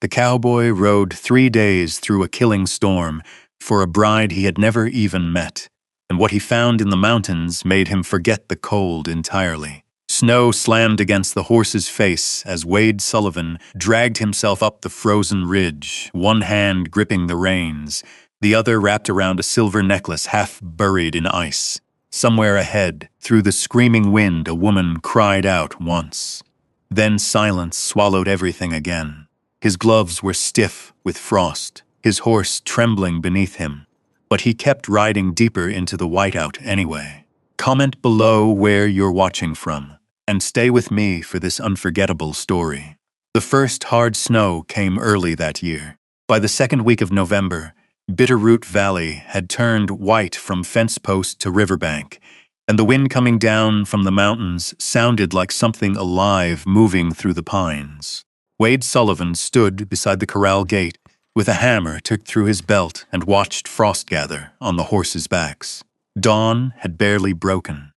The cowboy rode 3 days through a killing storm for a bride he had never even met, and what he found in the mountains made him forget the cold entirely. Snow slammed against the horse's face as Wade Sullivan dragged himself up the frozen ridge, one hand gripping the reins, the other wrapped around a silver necklace half buried in ice. Somewhere ahead, through the screaming wind, a woman cried out once. Then silence swallowed everything again. His gloves were stiff with frost, his horse trembling beneath him, but he kept riding deeper into the whiteout anyway. Comment below where you're watching from, and stay with me for this unforgettable story. The first hard snow came early that year. By the second week of November, Bitterroot Valley had turned white from fence post to riverbank, and the wind coming down from the mountains sounded like something alive moving through the pines. Wade Sullivan stood beside the corral gate with a hammer tucked through his belt and watched frost gather on the horses' backs. Dawn had barely broken.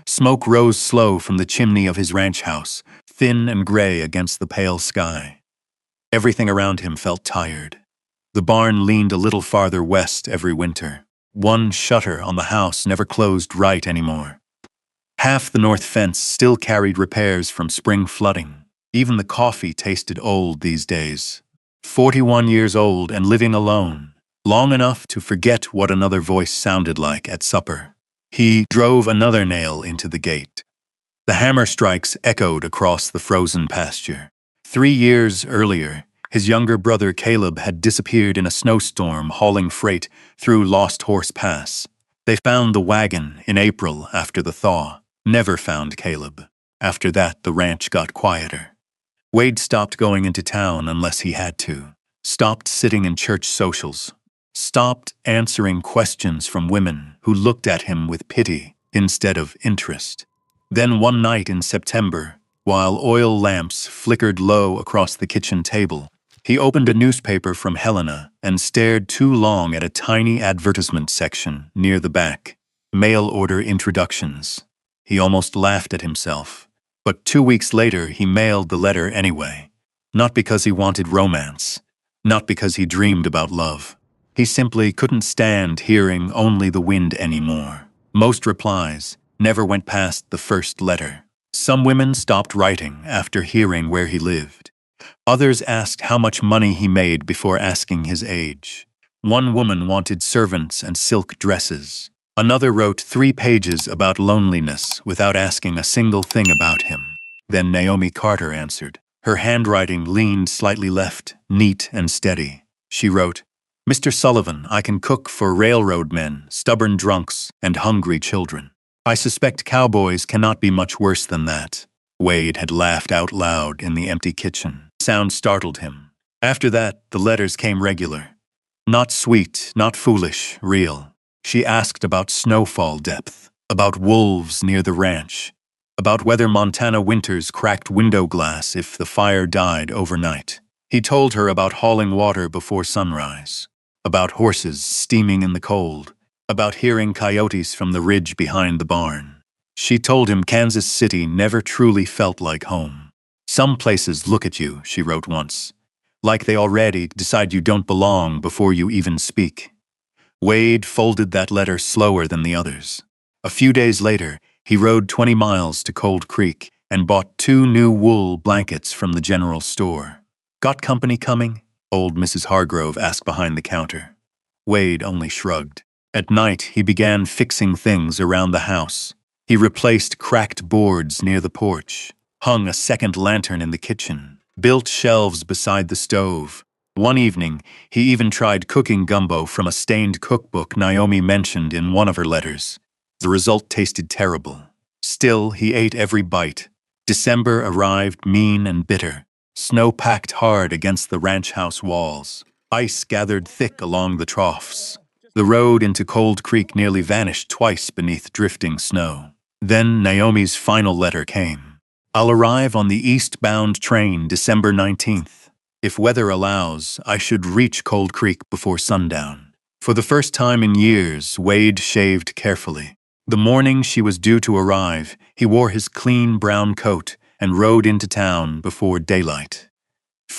Smoke rose slow from the chimney of his ranch house, thin and gray against the pale sky. Everything around him felt tired. The barn leaned a little farther west every winter. One shutter on the house never closed right anymore. Half the north fence still carried repairs from spring flooding. Even the coffee tasted old these days. 41 years old and living alone, long enough to forget what another voice sounded like at supper. He drove another nail into the gate. The hammer strikes echoed across the frozen pasture. 3 years earlier, his younger brother Caleb had disappeared in a snowstorm hauling freight through Lost Horse Pass. They found the wagon in April after the thaw. Never found Caleb. After that, the ranch got quieter. Wade stopped going into town unless he had to, stopped sitting in church socials, stopped answering questions from women who looked at him with pity instead of interest. Then one night in September, while oil lamps flickered low across the kitchen table, he opened a newspaper from Helena and stared too long at a tiny advertisement section near the back. Mail order introductions. He almost laughed at himself. But 2 weeks later, he mailed the letter anyway. Not because he wanted romance. Not because he dreamed about love. He simply couldn't stand hearing only the wind anymore. Most replies never went past the first letter. Some women stopped writing after hearing where he lived. Others asked how much money he made before asking his age. One woman wanted servants and silk dresses. Another wrote 3 pages about loneliness without asking a single thing about him. Then Naomi Carter answered. Her handwriting leaned slightly left, neat and steady. She wrote, "Mr. Sullivan, I can cook for railroad men, stubborn drunks, and hungry children. I suspect cowboys cannot be much worse than that." Wade had laughed out loud in the empty kitchen. Sound startled him. After that, the letters came regular. Not sweet, not foolish, real. She asked about snowfall depth, about wolves near the ranch, about whether Montana winters cracked window glass if the fire died overnight. He told her about hauling water before sunrise, about horses steaming in the cold, about hearing coyotes from the ridge behind the barn. She told him Kansas City never truly felt like home. "Some places look at you," she wrote once, "like they already decide you don't belong before you even speak." Wade folded that letter slower than the others. A few days later, he rode 20 miles to Cold Creek and bought 2 new wool blankets from the general store. "Got company coming?" old Mrs. Hargrove asked behind the counter. Wade only shrugged. At night, he began fixing things around the house. He replaced cracked boards near the porch, hung a second lantern in the kitchen, built shelves beside the stove. One evening, he even tried cooking gumbo from a stained cookbook Naomi mentioned in one of her letters. The result tasted terrible. Still, he ate every bite. December arrived mean and bitter. Snow packed hard against the ranch house walls. Ice gathered thick along the troughs. The road into Cold Creek nearly vanished twice beneath drifting snow. Then Naomi's final letter came. "I'll arrive on the eastbound train December 19th. If weather allows, I should reach Cold Creek before sundown." For the first time in years, Wade shaved carefully. The morning she was due to arrive, he wore his clean brown coat and rode into town before daylight.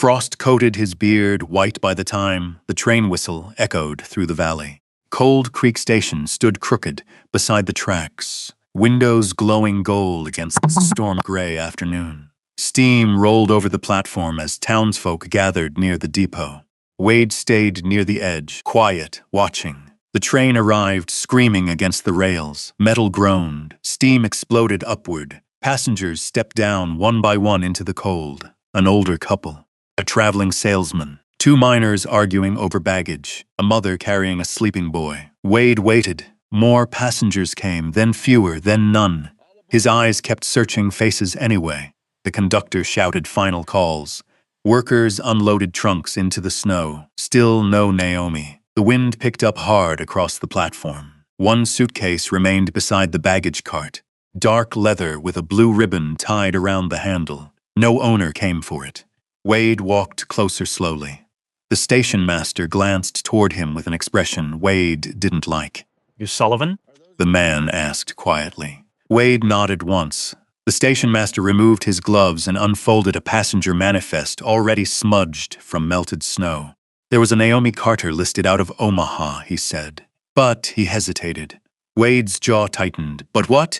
Frost coated his beard white by the time the train whistle echoed through the valley. Cold Creek Station stood crooked beside the tracks, windows glowing gold against the storm gray afternoon. Steam rolled over the platform as townsfolk gathered near the depot. Wade stayed near the edge, quiet, watching. The train arrived, screaming against the rails. Metal groaned. Steam exploded upward. Passengers stepped down one by one into the cold. An older couple, a traveling salesman, two miners arguing over baggage, a mother carrying a sleeping boy. Wade waited. More passengers came, then fewer, then none. His eyes kept searching faces anyway. The conductor shouted final calls. Workers unloaded trunks into the snow. Still no Naomi. The wind picked up hard across the platform. One suitcase remained beside the baggage cart. Dark leather with a blue ribbon tied around the handle. No owner came for it. Wade walked closer slowly. The station master glanced toward him with an expression Wade didn't like. You Sullivan? The man asked quietly. Wade nodded once. The station master removed his gloves and unfolded a passenger manifest already smudged from melted snow. There was a Naomi Carter listed out of Omaha, he said. But he hesitated. Wade's jaw tightened. But what?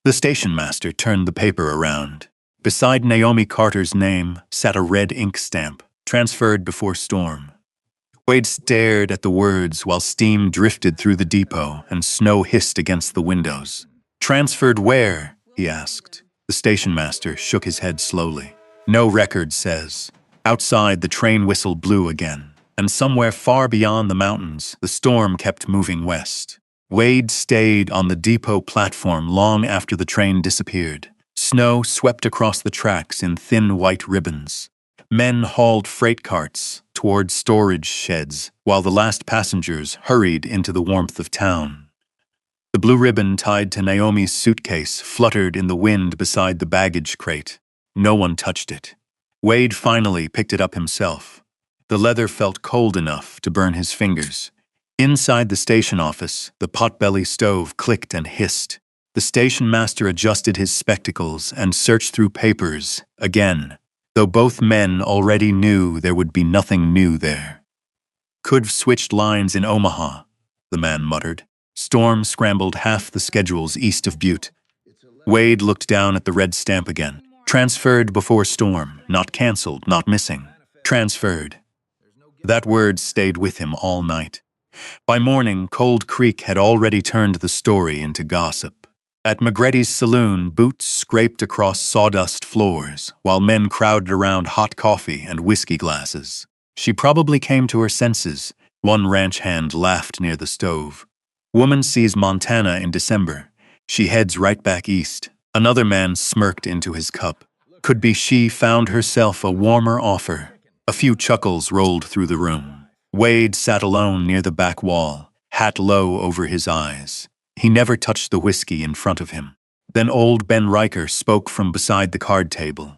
The station master turned the paper around. Beside Naomi Carter's name sat a red ink stamp, transferred before storm. Wade stared at the words while steam drifted through the depot and snow hissed against the windows. Transferred where? He asked. The station master shook his head slowly. No record says. Outside, the train whistle blew again, and somewhere far beyond the mountains, the storm kept moving west. Wade stayed on the depot platform long after the train disappeared. Snow swept across the tracks in thin white ribbons. Men hauled freight carts toward storage sheds, while the last passengers hurried into the warmth of town. The blue ribbon tied to Naomi's suitcase fluttered in the wind beside the baggage crate. No one touched it. Wade finally picked it up himself. The leather felt cold enough to burn his fingers. Inside the station office, the potbelly stove clicked and hissed. The station master adjusted his spectacles and searched through papers again, though both men already knew there would be nothing new there. Could've switched lines in Omaha, the man muttered. Storm scrambled half the schedules east of Butte. Wade looked down at the red stamp again. Transferred before storm, not canceled, not missing. Transferred. That word stayed with him all night. By morning, Cold Creek had already turned the story into gossip. At McGready's saloon, boots scraped across sawdust floors, while men crowded around hot coffee and whiskey glasses. She probably came to her senses. One ranch hand laughed near the stove. Woman sees Montana in December. She heads right back east. Another man smirked into his cup. Could be she found herself a warmer offer. A few chuckles rolled through the room. Wade sat alone near the back wall, hat low over his eyes. He never touched the whiskey in front of him. Then old Ben Riker spoke from beside the card table.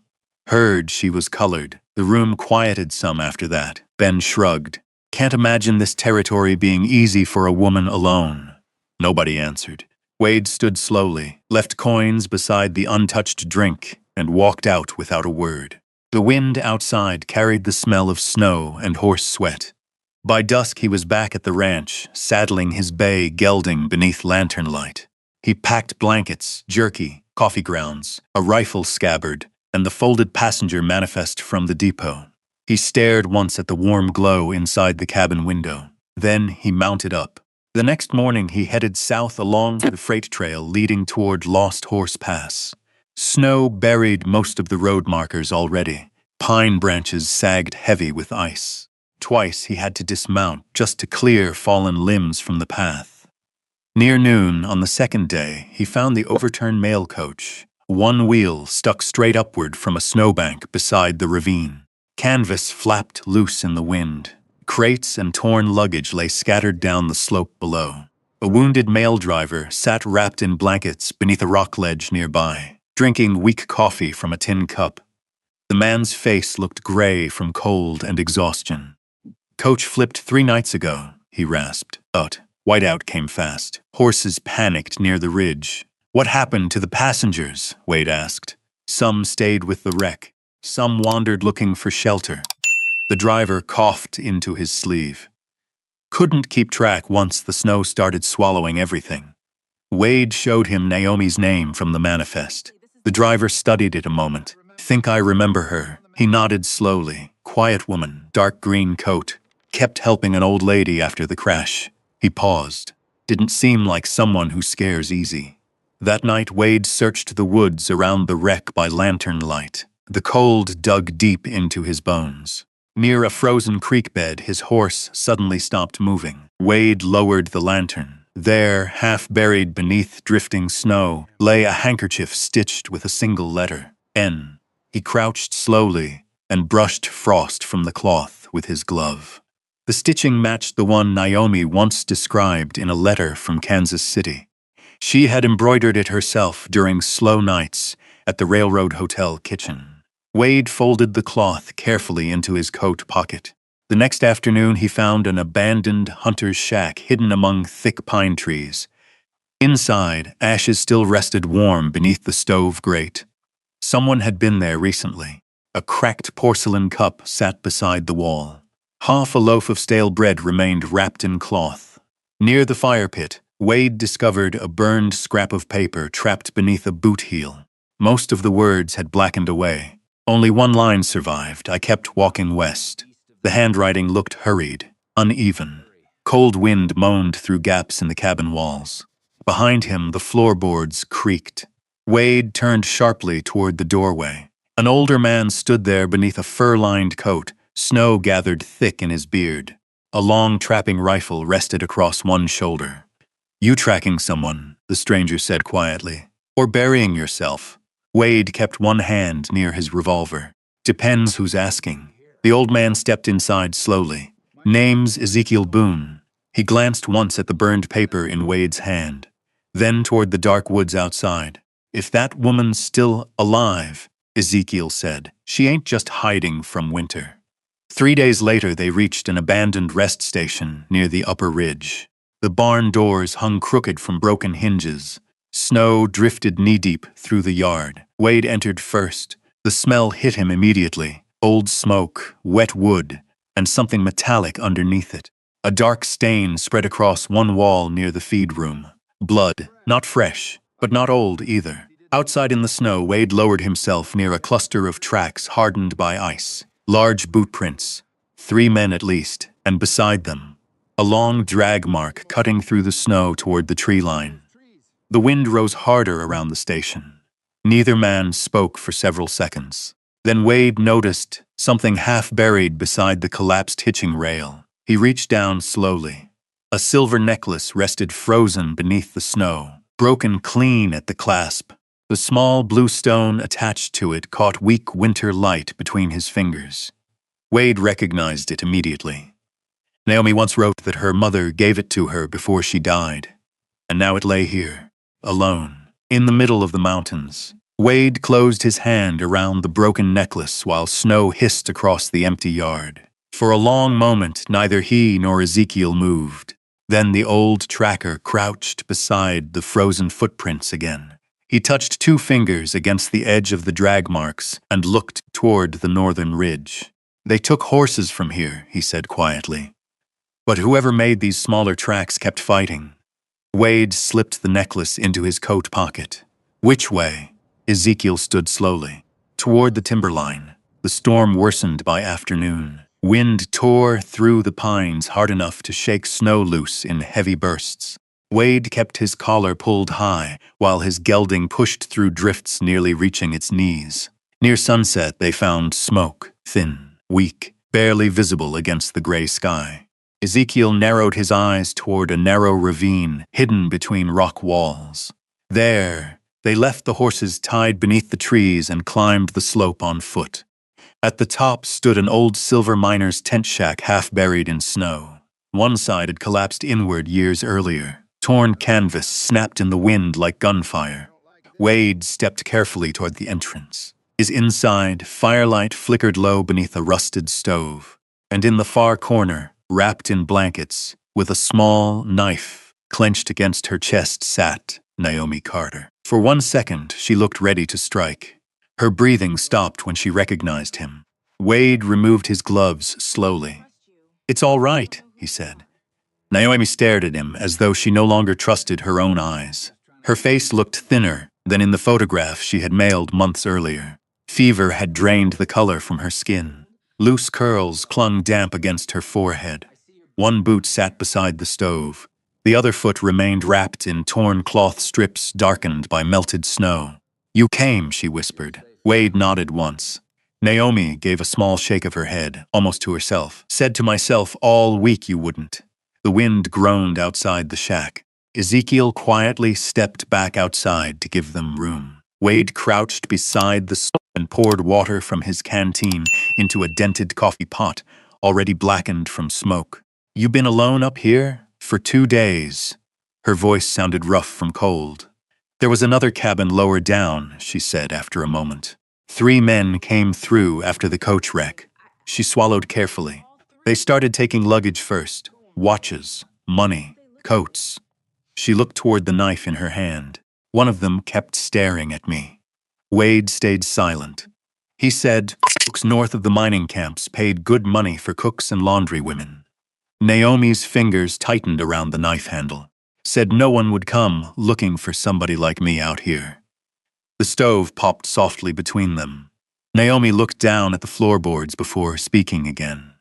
Heard she was colored. The room quieted some after that. Ben shrugged. Can't imagine this territory being easy for a woman alone. Nobody answered. Wade stood slowly, left coins beside the untouched drink, and walked out without a word. The wind outside carried the smell of snow and horse sweat. By dusk he was back at the ranch, saddling his bay gelding beneath lantern light. He packed blankets, jerky, coffee grounds, a rifle scabbard, and the folded passenger manifest from the depot. He stared once at the warm glow inside the cabin window. Then he mounted up. The next morning he headed south along the freight trail leading toward Lost Horse Pass. Snow buried most of the road markers already. Pine branches sagged heavy with ice. Twice he had to dismount just to clear fallen limbs from the path. Near noon on the second day, he found the overturned mail coach. One wheel stuck straight upward from a snowbank beside the ravine. Canvas flapped loose in the wind. Crates and torn luggage lay scattered down the slope below. A wounded mail driver sat wrapped in blankets beneath a rock ledge nearby, drinking weak coffee from a tin cup. The man's face looked gray from cold and exhaustion. Coach flipped 3 nights ago, he rasped. Whiteout came fast. Horses panicked near the ridge. What happened to the passengers? Wade asked. Some stayed with the wreck. Some wandered looking for shelter. The driver coughed into his sleeve. Couldn't keep track once the snow started swallowing everything. Wade showed him Naomi's name from the manifest. The driver studied it a moment. Think I remember her. He nodded slowly. Quiet woman, dark green coat. Kept helping an old lady after the crash. He paused. Didn't seem like someone who scares easy. That night, Wade searched the woods around the wreck by lantern light. The cold dug deep into his bones. Near a frozen creek bed, his horse suddenly stopped moving. Wade lowered the lantern. There, half buried beneath drifting snow, lay a handkerchief stitched with a single letter, N. He crouched slowly and brushed frost from the cloth with his glove. The stitching matched the one Naomi once described in a letter from Kansas City. She had embroidered it herself during slow nights at the Railroad Hotel kitchen. Wade folded the cloth carefully into his coat pocket. The next afternoon, he found an abandoned hunter's shack hidden among thick pine trees. Inside, ashes still rested warm beneath the stove grate. Someone had been there recently. A cracked porcelain cup sat beside the wall. Half a loaf of stale bread remained wrapped in cloth. Near the fire pit, Wade discovered a burned scrap of paper trapped beneath a boot heel. Most of the words had blackened away. Only one line survived. I kept walking west. The handwriting looked hurried, uneven. Cold wind moaned through gaps in the cabin walls. Behind him, the floorboards creaked. Wade turned sharply toward the doorway. An older man stood there beneath a fur-lined coat, snow gathered thick in his beard. A long trapping rifle rested across one shoulder. "You tracking someone," the stranger said quietly. "Or burying yourself?" Wade kept one hand near his revolver. "Depends who's asking." The old man stepped inside slowly. "Name's Ezekiel Boone." He glanced once at the burned paper in Wade's hand, then toward the dark woods outside. "If that woman's still alive," Ezekiel said, "she ain't just hiding from winter." 3 days later, they reached an abandoned rest station near the upper ridge. The barn doors hung crooked from broken hinges. Snow drifted knee-deep through the yard. Wade entered first. The smell hit him immediately. Old smoke, wet wood, and something metallic underneath it. A dark stain spread across one wall near the feed room. Blood, not fresh, but not old either. Outside in the snow, Wade lowered himself near a cluster of tracks hardened by ice. Large boot prints, 3 men at least, and beside them, a long drag mark cutting through the snow toward the tree line. The wind rose harder around the station. Neither man spoke for several seconds. Then Wade noticed something half buried beside the collapsed hitching rail. He reached down slowly. A silver necklace rested frozen beneath the snow, broken clean at the clasp. The small blue stone attached to it caught weak winter light between his fingers. Wade recognized it immediately. Naomi once wrote that her mother gave it to her before she died, and now it lay here, alone, in the middle of the mountains. Wade closed his hand around the broken necklace while snow hissed across the empty yard. For a long moment, neither he nor Ezekiel moved. Then the old tracker crouched beside the frozen footprints again. He touched 2 fingers against the edge of the drag marks and looked toward the northern ridge. "They took horses from here," he said quietly. "But whoever made these smaller tracks kept fighting." Wade slipped the necklace into his coat pocket. "Which way?" Ezekiel stood slowly. "Toward the timberline." The storm worsened by afternoon. Wind tore through the pines hard enough to shake snow loose in heavy bursts. Wade kept his collar pulled high, while his gelding pushed through drifts nearly reaching its knees. Near sunset, they found smoke, thin, weak, barely visible against the gray sky. Ezekiel narrowed his eyes toward a narrow ravine hidden between rock walls. There, they left the horses tied beneath the trees and climbed the slope on foot. At the top stood an old silver miner's tent shack half buried in snow. One side had collapsed inward years earlier. Torn canvas snapped in the wind like gunfire. Wade stepped carefully toward the entrance. His inside, firelight flickered low beneath a rusted stove. And in the far corner, wrapped in blankets, with a small knife clenched against her chest, sat Naomi Carter. For 1 second, she looked ready to strike. Her breathing stopped when she recognized him. Wade removed his gloves slowly. "It's all right," he said. Naomi stared at him as though she no longer trusted her own eyes. Her face looked thinner than in the photograph she had mailed months earlier. Fever had drained the color from her skin. Loose curls clung damp against her forehead. One boot sat beside the stove. The other foot remained wrapped in torn cloth strips darkened by melted snow. "You came," she whispered. Wade nodded once. Naomi gave a small shake of her head, almost to herself. "Said to myself all week you wouldn't." The wind groaned outside the shack. Ezekiel quietly stepped back outside to give them room. Wade crouched beside the stove and poured water from his canteen into a dented coffee pot, already blackened from smoke. "You been alone up here? For 2 days." Her voice sounded rough from cold. "There was another cabin lower down," she said after a moment. 3 men came through after the coach wreck." She swallowed carefully. "They started taking luggage first. Watches, money, coats." She looked toward the knife in her hand. "One of them kept staring at me." Wade stayed silent. He said, "Folks north of the mining camps paid good money for cooks and laundry women." Naomi's fingers tightened around the knife handle. "Said no one would come looking for somebody like me out here." The stove popped softly between them. Naomi looked down at the floorboards before speaking again.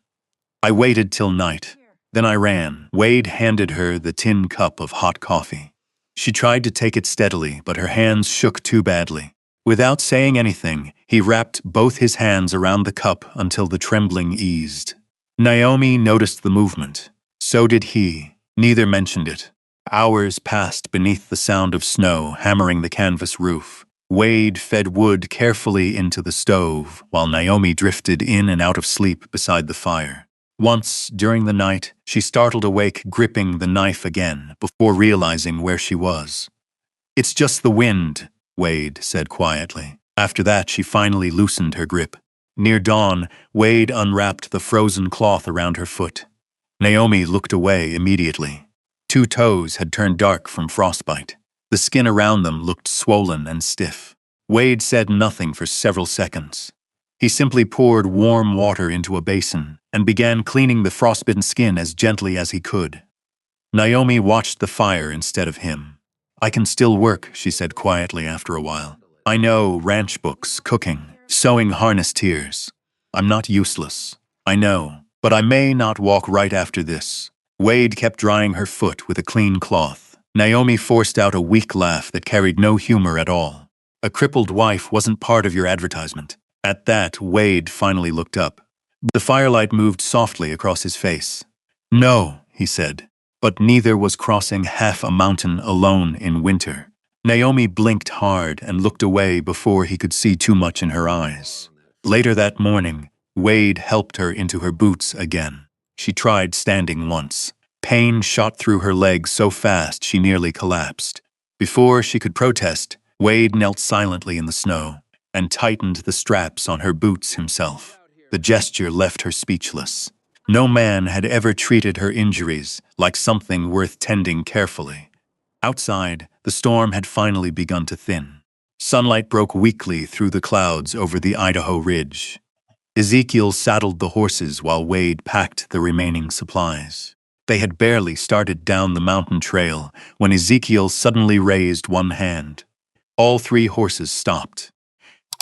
"I waited till night. Then I ran." Wade handed her the tin cup of hot coffee. She tried to take it steadily, but her hands shook too badly. Without saying anything, he wrapped both his hands around the cup until the trembling eased. Naomi noticed the movement. So did he. Neither mentioned it. Hours passed beneath the sound of snow hammering the canvas roof. Wade fed wood carefully into the stove, while Naomi drifted in and out of sleep beside the fire. Once, during the night, she startled awake gripping the knife again, before realizing where she was. "It's just the wind," Wade said quietly. After that, she finally loosened her grip. Near dawn, Wade unwrapped the frozen cloth around her foot. Naomi looked away immediately. 2 toes had turned dark from frostbite. The skin around them looked swollen and stiff. Wade said nothing for several seconds. He simply poured warm water into a basin and began cleaning the frostbitten skin as gently as he could. Naomi watched the fire instead of him. "I can still work," she said quietly after a while. "I know ranch books, cooking, sewing harness tears. I'm not useless. I know, but I may not walk right after this." Wade kept drying her foot with a clean cloth. Naomi forced out a weak laugh that carried no humor at all. "A crippled wife wasn't part of your advertisement." At that, Wade finally looked up. The firelight moved softly across his face. "No," he said, "but neither was crossing half a mountain alone in winter." Naomi blinked hard and looked away before he could see too much in her eyes. Later that morning, Wade helped her into her boots again. She tried standing once. Pain shot through her legs so fast she nearly collapsed. Before she could protest, Wade knelt silently in the snow and tightened the straps on her boots himself. The gesture left her speechless. No man had ever treated her injuries like something worth tending carefully. Outside, the storm had finally begun to thin. Sunlight broke weakly through the clouds over the Idaho Ridge. Ezekiel saddled the horses while Wade packed the remaining supplies. They had barely started down the mountain trail when Ezekiel suddenly raised one hand. All 3 horses stopped.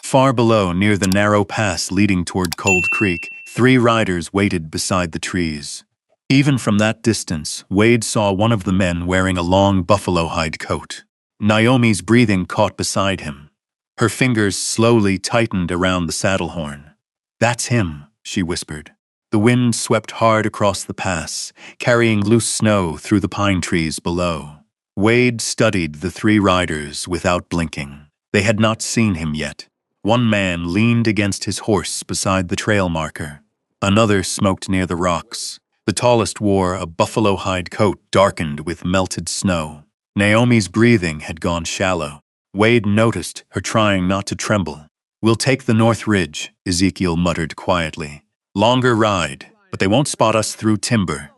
Far below, near the narrow pass leading toward Cold Creek, 3 riders waited beside the trees. Even from that distance, Wade saw one of the men wearing a long buffalo hide coat. Naomi's breathing caught beside him. Her fingers slowly tightened around the saddle horn. "That's him," she whispered. The wind swept hard across the pass, carrying loose snow through the pine trees below. Wade studied the 3 riders without blinking. They had not seen him yet. One man leaned against his horse beside the trail marker. Another smoked near the rocks. The tallest wore a buffalo hide coat darkened with melted snow. Naomi's breathing had gone shallow. Wade noticed her trying not to tremble. "We'll take the North Ridge," Ezekiel muttered quietly. "Longer ride, but they won't spot us through timber."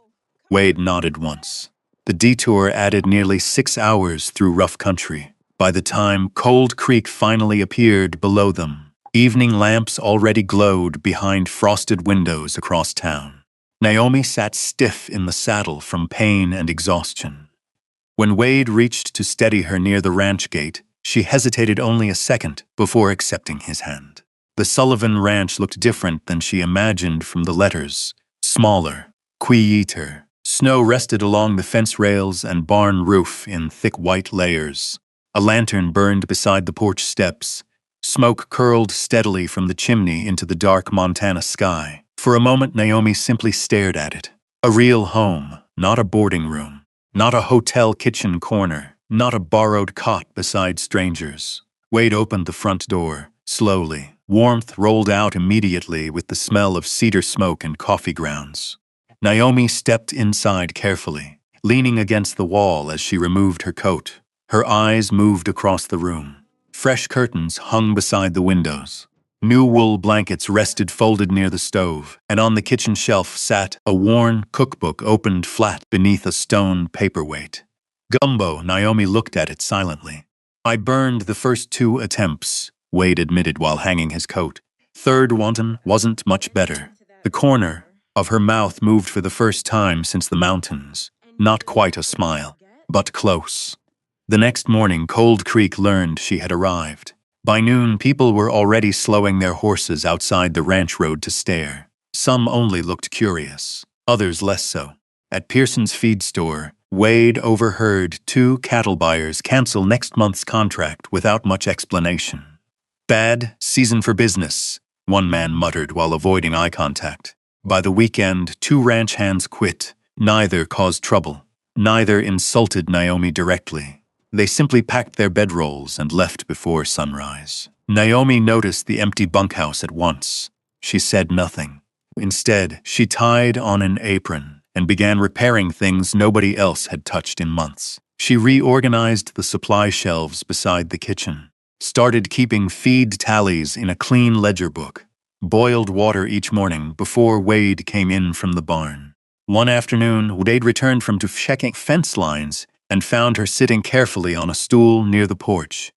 Wade nodded once. The detour added nearly 6 hours through rough country. By the time Cold Creek finally appeared below them, Evening lamps already glowed behind frosted windows across town. Naomi sat stiff in the saddle from pain and exhaustion. When Wade reached to steady her near the ranch gate, she hesitated only a second before accepting his hand. The Sullivan Ranch looked different than she imagined from the letters. Smaller, quieter. Snow rested along the fence rails and barn roof in thick white layers. A lantern burned beside the porch steps. Smoke curled steadily from the chimney into the dark Montana sky. For a moment, Naomi simply stared at it. A real home, not a boarding room. Not a hotel kitchen corner, not a borrowed cot beside strangers. Wade opened the front door, slowly. Warmth rolled out immediately with the smell of cedar smoke and coffee grounds. Naomi stepped inside carefully, leaning against the wall as she removed her coat. Her eyes moved across the room. Fresh curtains hung beside the windows. New wool blankets rested folded near the stove, and on the kitchen shelf sat a worn cookbook opened flat beneath a stone paperweight. Gumbo, Naomi looked at it silently. I burned the first 2 attempts, Wade admitted while hanging his coat. Third wanton wasn't much better. The corner of her mouth moved for the first time since the mountains. Not quite a smile, but close. The next morning, Cold Creek learned she had arrived. By noon, people were already slowing their horses outside the ranch road to stare. Some only looked curious, others less so. At Pearson's feed store, Wade overheard 2 cattle buyers cancel next month's contract without much explanation. Bad season for business, one man muttered while avoiding eye contact. By the weekend, 2 ranch hands quit. Neither caused trouble. Neither insulted Naomi directly. They simply packed their bedrolls and left before sunrise. Naomi noticed the empty bunkhouse at once. She said nothing. Instead, she tied on an apron and began repairing things nobody else had touched in months. She reorganized the supply shelves beside the kitchen, started keeping feed tallies in a clean ledger book, boiled water each morning before Wade came in from the barn. One afternoon, Wade returned from checking fence lines and found her sitting carefully on a stool near the porch,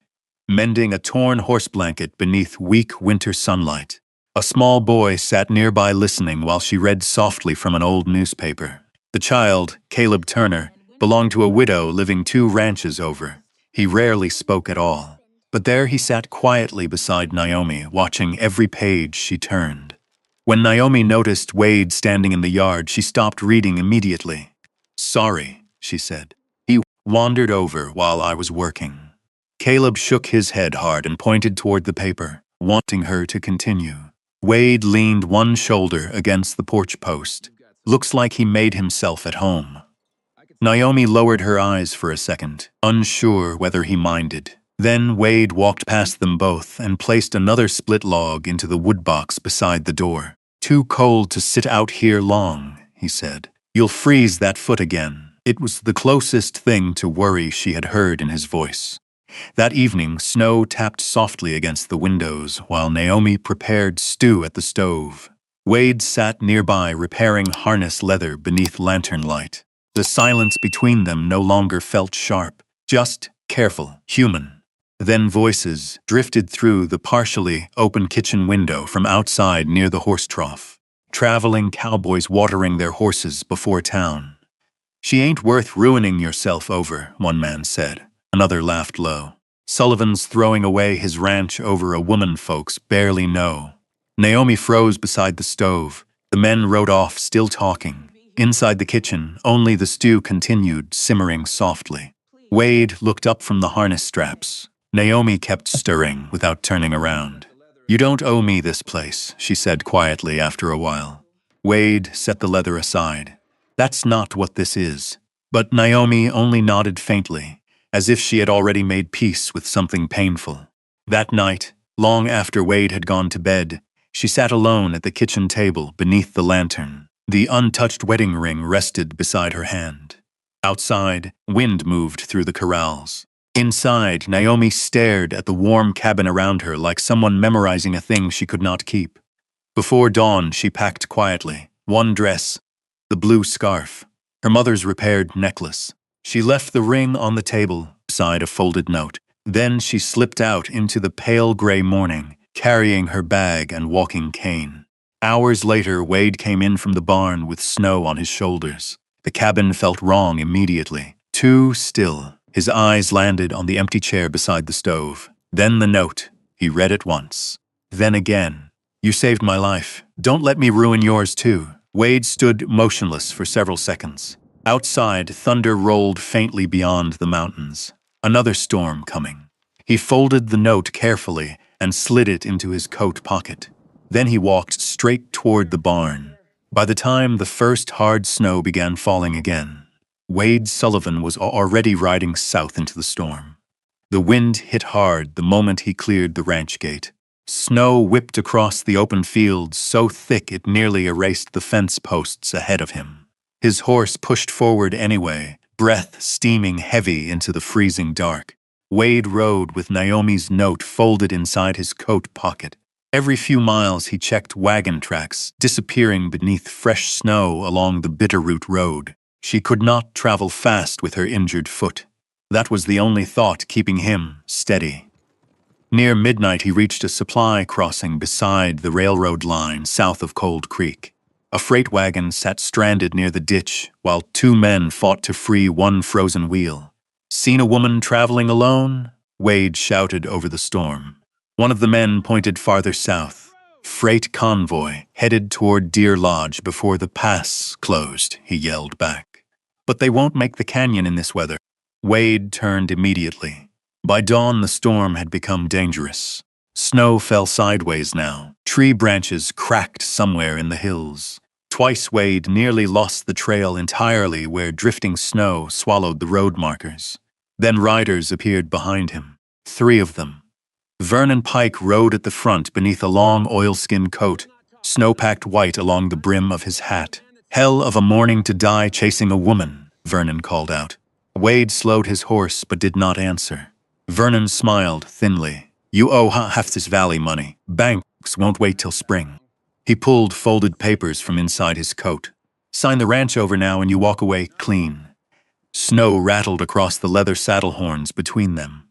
mending a torn horse blanket beneath weak winter sunlight. A small boy sat nearby listening while she read softly from an old newspaper. The child, Caleb Turner, belonged to a widow living 2 ranches over. He rarely spoke at all, but there he sat quietly beside Naomi, watching every page she turned. When Naomi noticed Wade standing in the yard, she stopped reading immediately. "Sorry," she said. "He wandered over while I was working." Caleb shook his head hard and pointed toward the paper, wanting her to continue. Wade leaned one shoulder against the porch post. "Looks like he made himself at home." Naomi lowered her eyes for a second, unsure whether he minded. Then Wade walked past them both and placed another split log into the wood box beside the door. "Too cold to sit out here long," he said. "You'll freeze that foot again." It was the closest thing to worry she had heard in his voice. That evening, snow tapped softly against the windows while Naomi prepared stew at the stove. Wade sat nearby repairing harness leather beneath lantern light. The silence between them no longer felt sharp, just careful, human. Then voices drifted through the partially open kitchen window from outside near the horse trough. Traveling cowboys watering their horses before town. "She ain't worth ruining yourself over," one man said. Another laughed low. "Sullivan's throwing away his ranch over a woman folks barely know." Naomi froze beside the stove. The men rode off, still talking. Inside the kitchen, only the stew continued, simmering softly. Wade looked up from the harness straps. Naomi kept stirring without turning around. "You don't owe me this place," she said quietly after a while. Wade set the leather aside. "That's not what this is." But Naomi only nodded faintly, as if she had already made peace with something painful. That night, long after Wade had gone to bed, she sat alone at the kitchen table beneath the lantern. The untouched wedding ring rested beside her hand. Outside, wind moved through the corrals. Inside, Naomi stared at the warm cabin around her like someone memorizing a thing she could not keep. Before dawn, she packed quietly. One dress, the blue scarf, her mother's repaired necklace. She left the ring on the table beside a folded note. Then she slipped out into the pale gray morning, carrying her bag and walking cane. Hours later, Wade came in from the barn with snow on his shoulders. The cabin felt wrong immediately. Too still. His eyes landed on the empty chair beside the stove. Then the note. He read it once. Then again. You saved my life. Don't let me ruin yours too. Wade stood motionless for several seconds. Outside, thunder rolled faintly beyond the mountains. Another storm coming. He folded the note carefully and slid it into his coat pocket. Then he walked straight toward the barn. By the time the first hard snow began falling again, Wade Sullivan was already riding south into the storm. The wind hit hard the moment he cleared the ranch gate. Snow whipped across the open fields so thick it nearly erased the fence posts ahead of him. His horse pushed forward anyway, breath steaming heavy into the freezing dark. Wade rode with Naomi's note folded inside his coat pocket. Every few miles he checked wagon tracks, disappearing beneath fresh snow along the Bitterroot Road. She could not travel fast with her injured foot. That was the only thought keeping him steady. Near midnight he reached a supply crossing beside the railroad line south of Cold Creek. A freight wagon sat stranded near the ditch while two men fought to free one frozen wheel. "Seen a woman traveling alone?" Wade shouted over the storm. One of the men pointed farther south. "Freight convoy, headed toward Deer Lodge before the pass closed," he yelled back. "But they won't make the canyon in this weather." Wade turned immediately. By dawn, the storm had become dangerous. Snow fell sideways now. Tree branches cracked somewhere in the hills. Twice Wade nearly lost the trail entirely where drifting snow swallowed the road markers. Then riders appeared behind him. 3 of them. Vernon Pike rode at the front beneath a long oilskin coat, snow-packed white along the brim of his hat. "Hell of a morning to die chasing a woman," Vernon called out. Wade slowed his horse but did not answer. Vernon smiled thinly. "You owe half this valley money. Banks won't wait till spring." He pulled folded papers from inside his coat. "Sign the ranch over now and you walk away clean." Snow rattled across the leather saddle horns between them.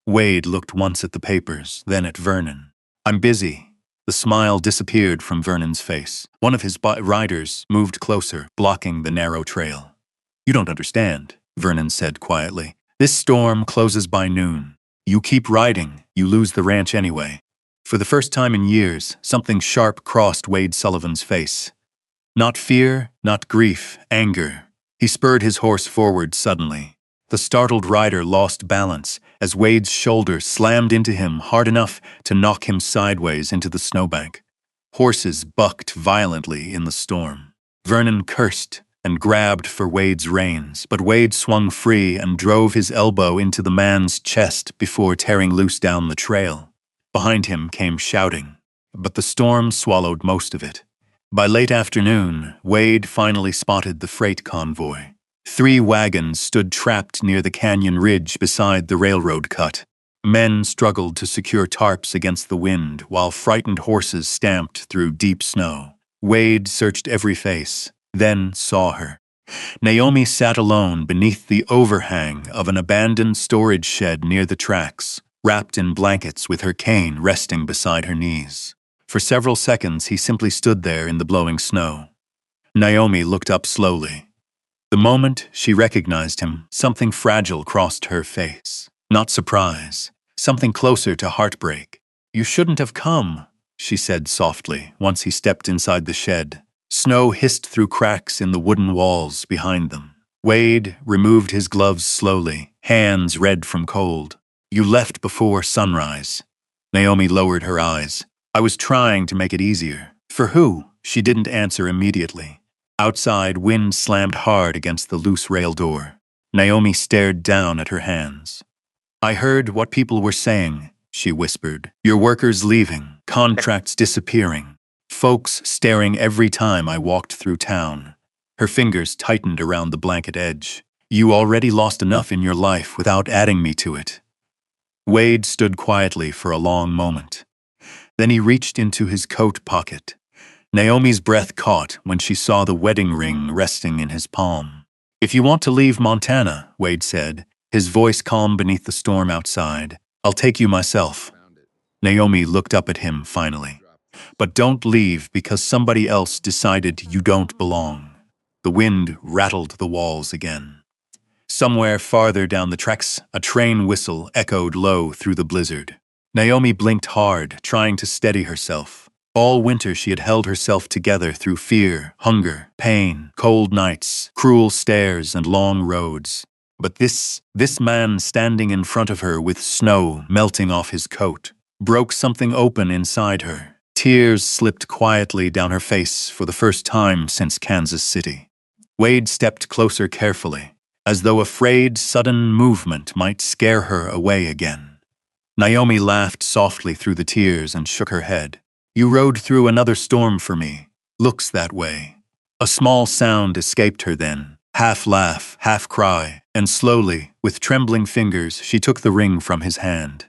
Wade looked once at the papers, then at Vernon. "I'm busy." The smile disappeared from Vernon's face. One of his riders moved closer, blocking the narrow trail. "You don't understand," Vernon said quietly. "This storm closes by noon. You keep riding, you lose the ranch anyway." For the first time in years, something sharp crossed Wade Sullivan's face. Not fear, not grief, anger. He spurred his horse forward suddenly. The startled rider lost balance as Wade's shoulder slammed into him hard enough to knock him sideways into the snowbank. Horses bucked violently in the storm. Vernon cursed and grabbed for Wade's reins, but Wade swung free and drove his elbow into the man's chest before tearing loose down the trail. Behind him came shouting, but the storm swallowed most of it. By late afternoon, Wade finally spotted the freight convoy. 3 wagons stood trapped near the canyon ridge beside the railroad cut. Men struggled to secure tarps against the wind while frightened horses stamped through deep snow. Wade searched every face, then saw her. Naomi sat alone beneath the overhang of an abandoned storage shed near the tracks, wrapped in blankets with her cane resting beside her knees. For several seconds, he simply stood there in the blowing snow. Naomi looked up slowly. The moment she recognized him, something fragile crossed her face. Not surprise, something closer to heartbreak. "You shouldn't have come," she said softly once he stepped inside the shed. Snow hissed through cracks in the wooden walls behind them. Wade removed his gloves slowly, hands red from cold. "You left before sunrise." Naomi lowered her eyes. "I was trying to make it easier." "For who?" She didn't answer immediately. Outside, wind slammed hard against the loose rail door. Naomi stared down at her hands. "I heard what people were saying," she whispered. "Your workers leaving, contracts disappearing, folks staring every time I walked through town." Her fingers tightened around the blanket edge. "You already lost enough in your life without adding me to it." Wade stood quietly for a long moment. Then he reached into his coat pocket. Naomi's breath caught when she saw the wedding ring resting in his palm. "If you want to leave Montana," Wade said, his voice calm beneath the storm outside, "I'll take you myself." Naomi looked up at him finally. But don't leave because somebody else decided you don't belong. The wind rattled the walls again. Somewhere farther down the tracks, a train whistle echoed low through the blizzard. Naomi blinked hard, trying to steady herself. All winter she had held herself together through fear, hunger, pain, cold nights, cruel stares, and long roads. But this man standing in front of her with snow melting off his coat broke something open inside her. Tears slipped quietly down her face for the first time since Kansas City. Wade stepped closer carefully, as though afraid sudden movement might scare her away again. Naomi laughed softly through the tears and shook her head. You rode through another storm for me. Looks that way. A small sound escaped her then, half laugh, half cry, and slowly, with trembling fingers, she took the ring from his hand.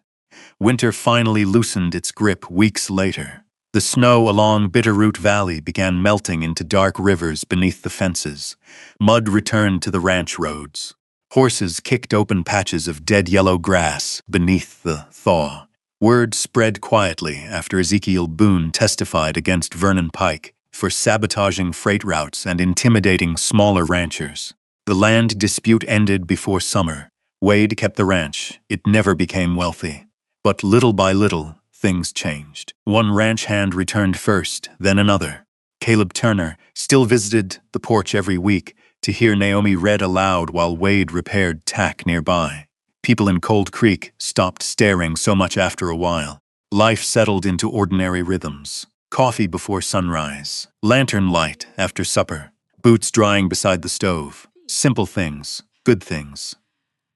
Winter finally loosened its grip weeks later. The snow along Bitterroot Valley began melting into dark rivers beneath the fences. Mud returned to the ranch roads. Horses kicked open patches of dead yellow grass beneath the thaw. Word spread quietly after Ezekiel Boone testified against Vernon Pike for sabotaging freight routes and intimidating smaller ranchers. The land dispute ended before summer. Wade kept the ranch. It never became wealthy. But little by little, things changed. One ranch hand returned first, then another. Caleb Turner still visited the porch every week to hear Naomi read aloud while Wade repaired tack nearby. People in Cold Creek stopped staring so much after a while. Life settled into ordinary rhythms. Coffee before sunrise, lantern light after supper, boots drying beside the stove. Simple things, good things.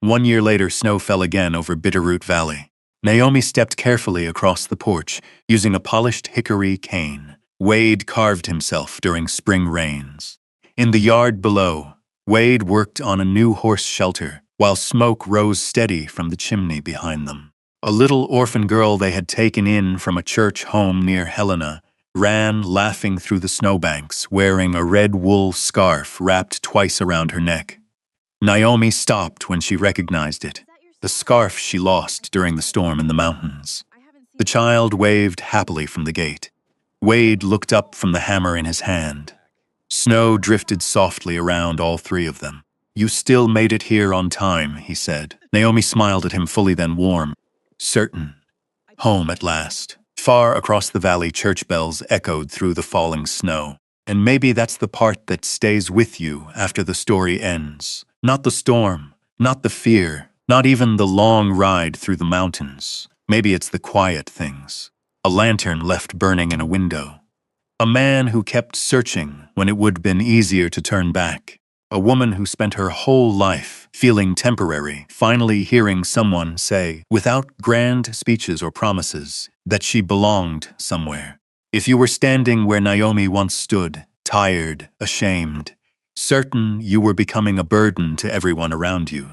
1 year later, snow fell again over Bitterroot Valley. Naomi stepped carefully across the porch, using a polished hickory cane. Wade carved himself during spring rains. In the yard below, Wade worked on a new horse shelter, while smoke rose steady from the chimney behind them. A little orphan girl they had taken in from a church home near Helena ran laughing through the snowbanks, wearing a red wool scarf wrapped twice around her neck. Naomi stopped when she recognized it. The scarf she lost during the storm in the mountains. The child waved happily from the gate. Wade looked up from the hammer in his hand. Snow drifted softly around all three of them. You still made it here on time, he said. Naomi smiled at him fully, then warm. Certain. Home at last. Far across the valley, church bells echoed through the falling snow. And maybe that's the part that stays with you after the story ends. Not the storm, not the fear, not even the long ride through the mountains. Maybe it's the quiet things. A lantern left burning in a window. A man who kept searching when it would have been easier to turn back. A woman who spent her whole life feeling temporary, finally hearing someone say, without grand speeches or promises, that she belonged somewhere. If you were standing where Naomi once stood, tired, ashamed, certain you were becoming a burden to everyone around you,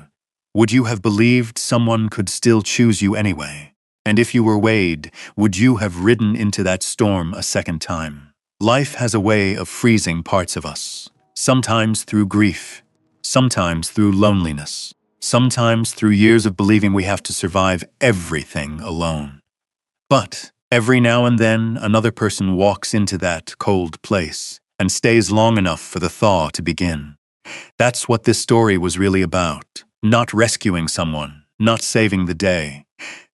would you have believed someone could still choose you anyway? And if you were Wade, would you have ridden into that storm a second time? Life has a way of freezing parts of us, sometimes through grief, sometimes through loneliness, sometimes through years of believing we have to survive everything alone. But every now and then, another person walks into that cold place and stays long enough for the thaw to begin. That's what this story was really about. Not rescuing someone, not saving the day.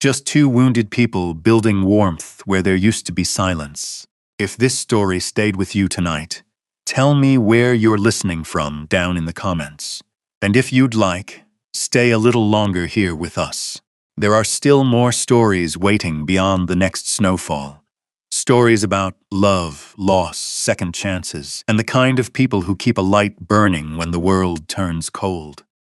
Just two wounded people building warmth where there used to be silence. If this story stayed with you tonight, tell me where you're listening from down in the comments. And if you'd like, stay a little longer here with us. There are still more stories waiting beyond the next snowfall. Stories about love, loss, second chances, and the kind of people who keep a light burning when the world turns cold.